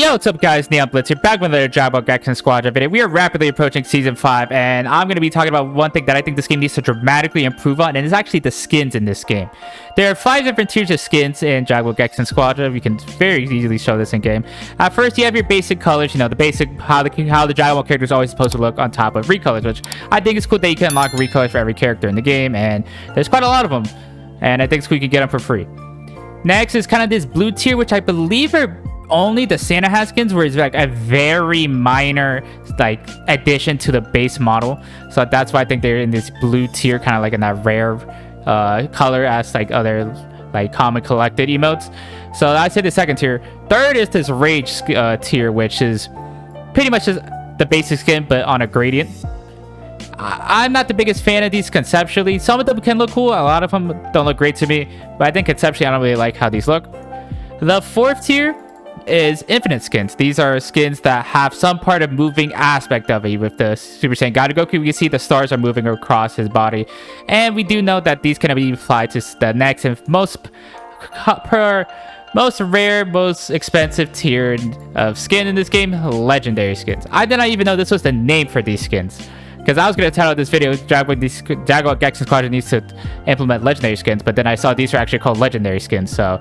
Yo, what's up guys, Neon Blitz here, back with another Dragon Ball Gekishin Squadra video. We are rapidly approaching Season 5, and I'm going to be talking about one thing that I think this game needs to dramatically improve on, and it's actually the skins in this game. There are 5 different tiers of skins in Dragon Ball Gekishin Squadra. We can very easily show this in game. At first, you have your basic colors, the basic, how the Dragon Ball character is always supposed to look on top of recolors, which I think is cool that you can unlock recolors for every character in the game, and there's quite a lot of them, and I think it's cool you can get them for free. Next is kind of this blue tier, which I believe are only the Santa hat skins, where it's like a very minor addition to the base model, so that's why I think they're in this blue tier, kind of like in that rare color as other common collected emotes. So I'd say the second tier. Third is this rage tier, which is pretty much just the basic skin but on a gradient. I'm not the biggest fan of these conceptually. Some of them can look cool, a lot of them don't look great to me, but I think conceptually I don't really like how these look. The fourth tier is infinite skins. These are skins that have some part of moving aspect of it. With the Super Saiyan God Goku, we can see the stars are moving across his body, and we do know that these can be applied to the next and most rare, most expensive tier of skin in this game, legendary skins. I did not even know this was the name for these skins, because I was going to title this video Dragon Ball Gekishin Squadra needs to implement legendary skins, but then I saw these are actually called legendary skins, so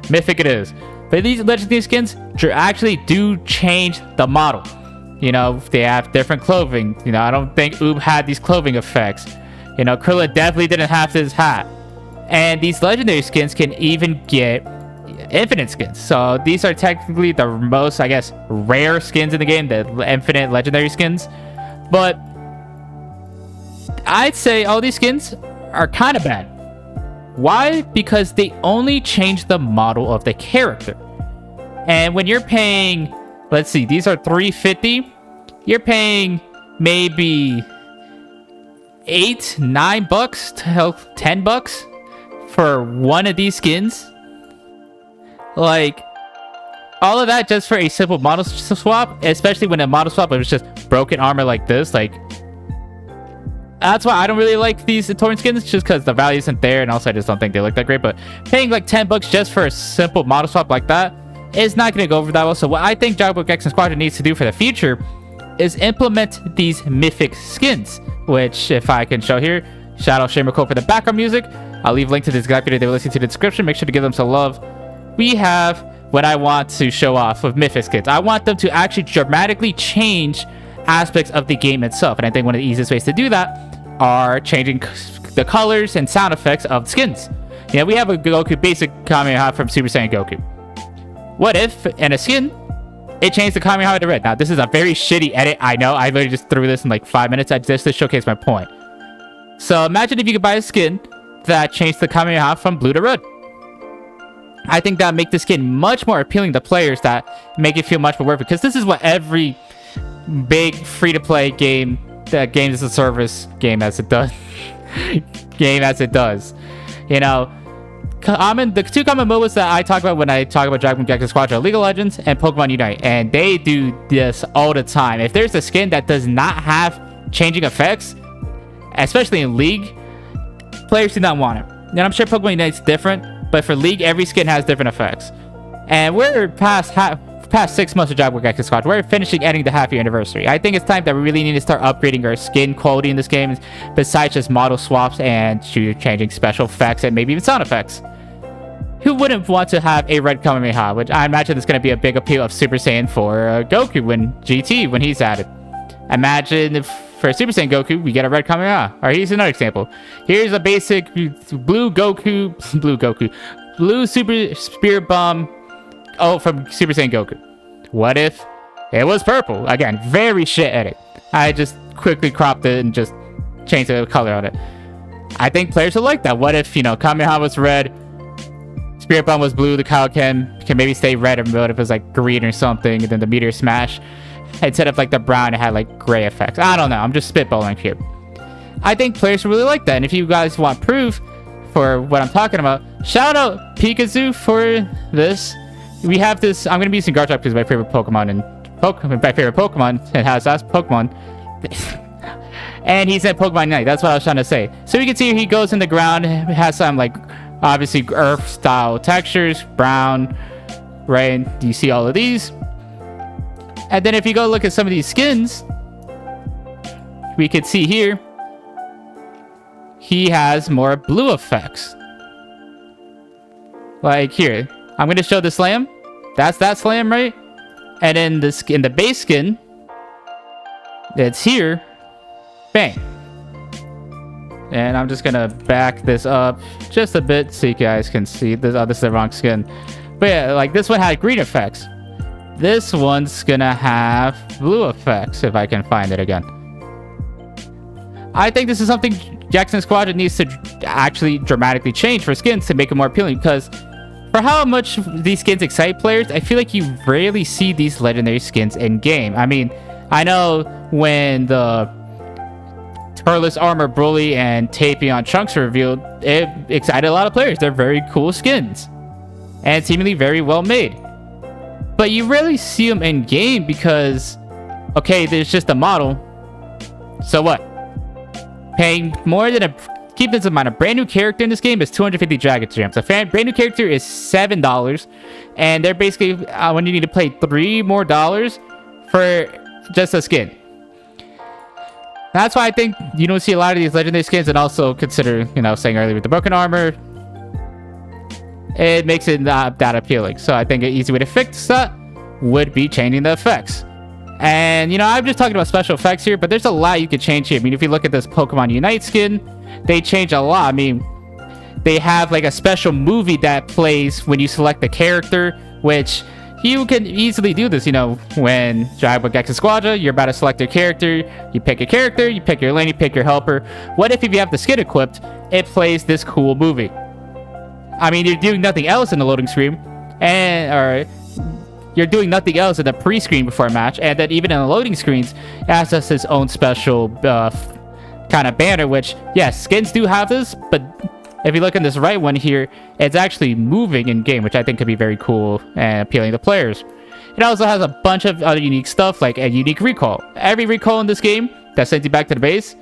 mythic it is. But these legendary skins actually do change the model. They have different clothing. I don't think Oob had these clothing effects. Krillin definitely didn't have his hat. And these legendary skins can even get infinite skins. So these are technically the most, rare skins in the game, the infinite legendary skins. But I'd say all these skins are kind of bad. Why? Because they only change the model of the character. And when you're paying, let's see, these are $350. You're paying maybe $8, $9 to $10 for one of these skins. All of that just for a simple model swap, especially when a model swap was just broken armor like this. That's why I don't really like these torrent skins, just because the value isn't there, and also I just don't think they look that great. But paying $10 just for a simple model swap like that is not going to go over that well. So what I think Dragon Ball Gekishin Squadra needs to do for the future is implement these mythic skins, which, if I can show here, shout out Shamer Cole for the background music. I'll leave a link to this exact video they were listening to in the description. Make sure to give them some love. We have what I want to show off with mythic skins. I want them to actually dramatically change aspects of the game itself, and I think one of the easiest ways to do that are changing the colors and sound effects of the skins. We have a Goku basic Kamehameha from Super Saiyan Goku. What if in a skin it changed the Kamehameha to red? Now this is a very shitty edit, I know. I literally just threw this in 5 minutes just to showcase my point. So imagine if you could buy a skin that changed the Kamehameha from blue to red. I think that would make the skin much more appealing to players, that make it feel much more worth it, because this is what every big free-to-play game, games as a service game as it does the two common MOBAs that I talk about when I talk about Dragon Ball Gekishin Squadra are League of Legends and Pokemon Unite, and they do this all the time. If there's a skin that does not have changing effects, especially in League, players do not want it. And I'm sure Pokemon Unite's different, but for League, every skin has different effects. And we're past 6 months of Dragon Ball Gekishin Squadra. We're ending the half-year anniversary. I think it's time that we really need to start upgrading our skin quality in this game, besides just model swaps and changing special effects and maybe even sound effects. Who wouldn't want to have a red Kamehameha, which I imagine is going to be a big appeal of Super Saiyan for Goku when he's added. Imagine if for Super Saiyan Goku we get a red Kamehameha. Or here's another example. Here's a basic blue Super Spirit Bomb from Super Saiyan Goku. What if it was purple? Again, very shit edit. I just quickly cropped it and just changed the color on it. I think players will like that. What if, Kamehameha was red, Spirit Bomb was blue, the Kaioken can maybe stay red, or what if it was green or something, and then the Meteor Smash, instead of the brown, it had gray effects. I don't know, I'm just spitballing here. I think players will really like that, and if you guys want proof for what I'm talking about, shout out Pikachu for this. We have this. I'm gonna be using Garchomp because my favorite Pokemon, it has us Pokemon. And he's in Pokemon Unite. That's what I was trying to say. So you can see he goes in the ground. It has some obviously Earth style textures, brown, right? You see all of these. And then if you go look at some of these skins, we could see here, he has more blue effects. Like here, I'm going to show the slam. That's that slam, right? And in the base skin, it's here. Bang. And I'm just going to back this up just a bit so you guys can see. This is the wrong skin. But yeah, like this one had green effects. This one's going to have blue effects, if I can find it again. I think this is something Gekishin Squadra needs to actually dramatically change for skins to make it more appealing, because for how much these skins excite players, I feel like you rarely see these legendary skins in game. I mean, I know when the Turles Armor Broly and Tapion Trunks were revealed, it excited a lot of players. They're very cool skins and seemingly very well made. But you rarely see them in game because, okay, there's just a model. So what? Paying more than keep this in mind, a brand new character in this game is 250 Dragon Gems. A brand new character is $7, and they're basically when you need to pay $3 more for just a skin. That's why I think you don't see a lot of these legendary skins, and also consider, saying earlier with the broken armor, it makes it not that appealing. So I think an easy way to fix that would be changing the effects. And, I'm just talking about special effects here, but there's a lot you could change here. I mean, if you look at this Pokemon Unite skin, they change a lot. I mean, they have like a special movie that plays when you select the character, which you can easily do this, when Dragon Ball Gekishin Squadra, you're about to select your character, you pick your lane, you pick your helper. What if you have the skin equipped, it plays this cool movie? I mean, you're doing nothing else in the loading screen, or you're doing nothing else in the pre-screen before a match, and then even in the loading screens, it has its own special kind of banner, which, yes, skins do have this, but if you look in this right one here, it's actually moving in game, which I think could be very cool and appealing to players. It also has a bunch of other unique stuff, like a unique recall. Every recall in this game that sends you back to the base,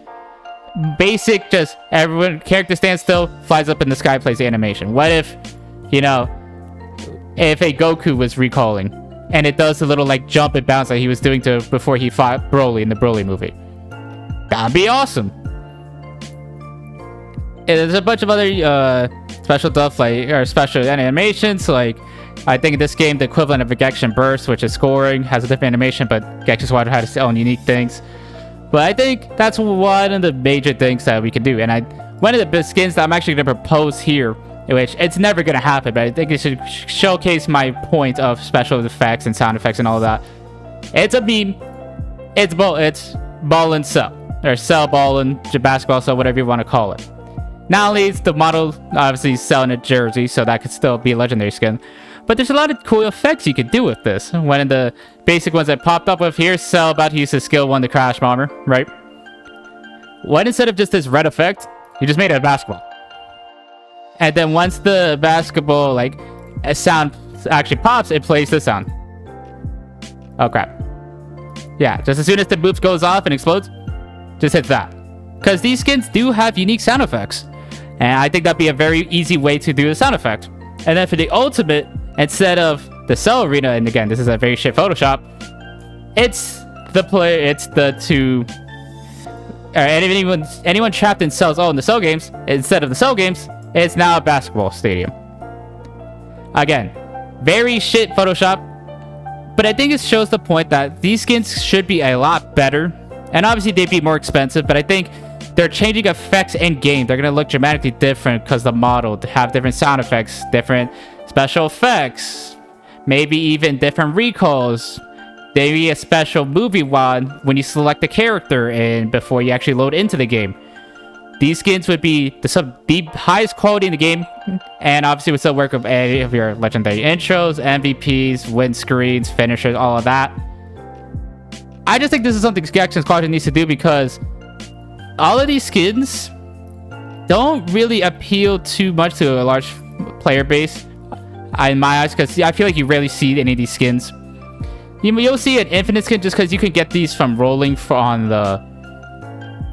basic, just everyone, character stands still, flies up in the sky, plays the animation. What if, if a Goku was recalling, and it does the little like jump and bounce like he was doing before he fought Broly in the Broly movie? That'd be awesome. And there's a bunch of other special stuff, special animations. Like, I think in this game, the equivalent of a Gekishin Burst, which is scoring, has a different animation, but Gekishin Squadra has its own unique things. But I think that's one of the major things that we can do. And one of the skins that I'm actually going to propose here, which it's never going to happen, but I think it should showcase my point of special effects and sound effects and all that. It's a meme. It's ball and cell. Or cell, ball, and basketball, so whatever you want to call it. Not only is the model obviously selling a jersey, so that could still be a legendary skin, but there's a lot of cool effects you could do with this. One of the basic ones that popped up with here, Cell about to use his skill 1 to crash bomber, right? What, instead of just this red effect, you just made it a basketball. And then once the basketball, a sound actually pops, it plays the sound. Oh crap. Yeah, just as soon as the boops goes off and explodes, just hit that. Because these skins do have unique sound effects. And I think that'd be a very easy way to do the sound effect. And then for the ultimate, instead of the Cell Arena, and again, this is a very shit Photoshop, it's the two... anyone trapped in cells, in the Cell games, instead of the Cell games, it's now a basketball stadium. Again, very shit Photoshop, but I think it shows the point that these skins should be a lot better. And obviously they'd be more expensive, but I think they're changing effects in game. They're going to look dramatically different because the model have different sound effects, different special effects, maybe even different recalls, maybe a special movie one when you select a character and before you actually load into the game. These skins would be the highest quality in the game, and obviously would still work with any of your legendary intros, MVPs, win screens, finishers, all of that. I just think this is something Gekishin Squadra needs to do, because all of these skins don't really appeal too much to a large player base in my eyes, because I feel like you rarely see any of these skins. You'll see an infinite skin just because you can get these from rolling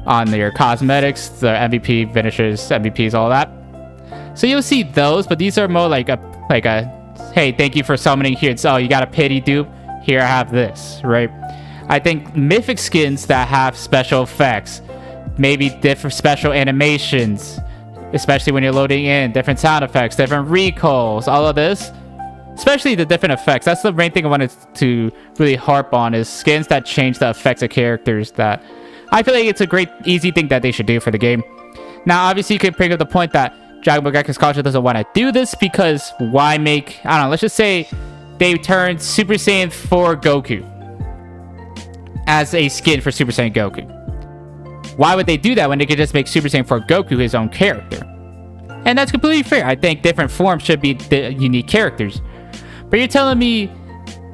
on your cosmetics, the MVP, finishers, MVPs, all that. So you'll see those, but these are more like a hey, thank you for summoning here. It's you got a pity dupe. here I have this, right? I think mythic skins that have special effects, maybe different special animations, especially when you're loading in, different sound effects, different recalls, all of this, especially the different effects. That's the main thing I wanted to really harp on, is skins that change the effects of characters. That I feel like it's a great, easy thing that they should do for the game. Now, obviously, you can bring up the point that Dragon Ball Gekishin Squadra doesn't want to do this because why make, I don't know, let's just say they turned Super Saiyan 4 Goku as a skin for Super Saiyan Goku. Why would they do that when they could just make Super Saiyan 4 Goku his own character? And that's completely fair. I think different forms should be the unique characters. But you're telling me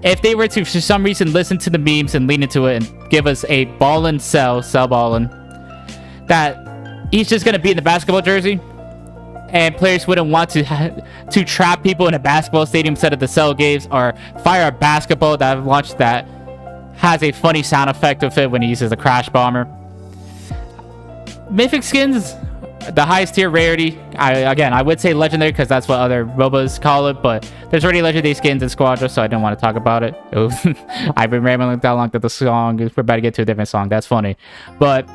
if they were to, for some reason, listen to the memes and lean into it and give us a Ballin Cell Ballin, that he's just going to be in the basketball jersey and players wouldn't want to trap people in a basketball stadium instead of the Cell games, or fire a basketball that I've launched that has a funny sound effect of it when he uses the Crash Bomber. Mythic skins, the highest tier rarity. I would say legendary because that's what other MOBAs call it, but there's already legendary skins in Squadra, so I don't want to talk about it. I've been rambling that long that the song is, we're about to get to a different song. That's funny. But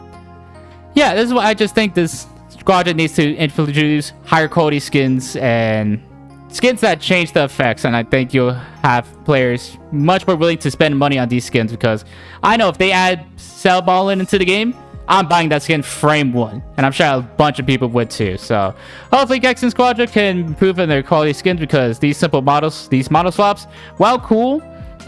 yeah, this is what I just think this Squadra needs to introduce: higher quality skins and skins that change the effects. And I think you'll have players much more willing to spend money on these skins, because I know if they add Cell Ballin into the game, I'm buying that skin frame one, and I'm sure a bunch of people would too. So hopefully Gekishin Squadra can improve in their quality skins, because these simple models, these model swaps, while cool,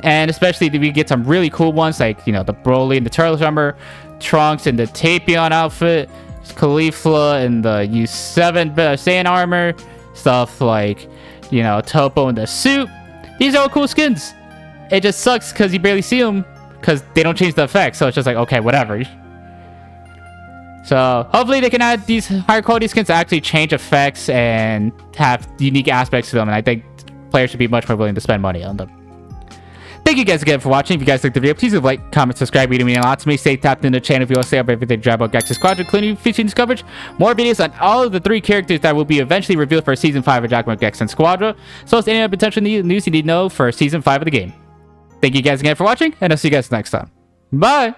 and especially we get some really cool ones like, you know, the Broly and the Turtle Jumper, Trunks and the Tapion outfit, Caulifla and the U7 Saiyan armor, stuff like, you know, Topo and the suit. These are all cool skins. It just sucks because you barely see them because they don't change the effects. So it's just like, okay, whatever. So hopefully they can add these higher quality skins to actually change effects and have unique aspects to them. And I think players should be much more willing to spend money on them. Thank you guys again for watching. If you guys liked the video, please leave a like, comment, subscribe. It would mean a lot to me. Stay tapped in the channel if you want to stay up everything Dragon Ball Gekishin Squadra, including featuring coverage, more videos on all of the 3 characters that will be eventually revealed for Season 5 of Dragon Ball Gekishin Squadra, as well as any other potential news you need to know for Season 5 of the game. Thank you guys again for watching, and I'll see you guys next time. Bye!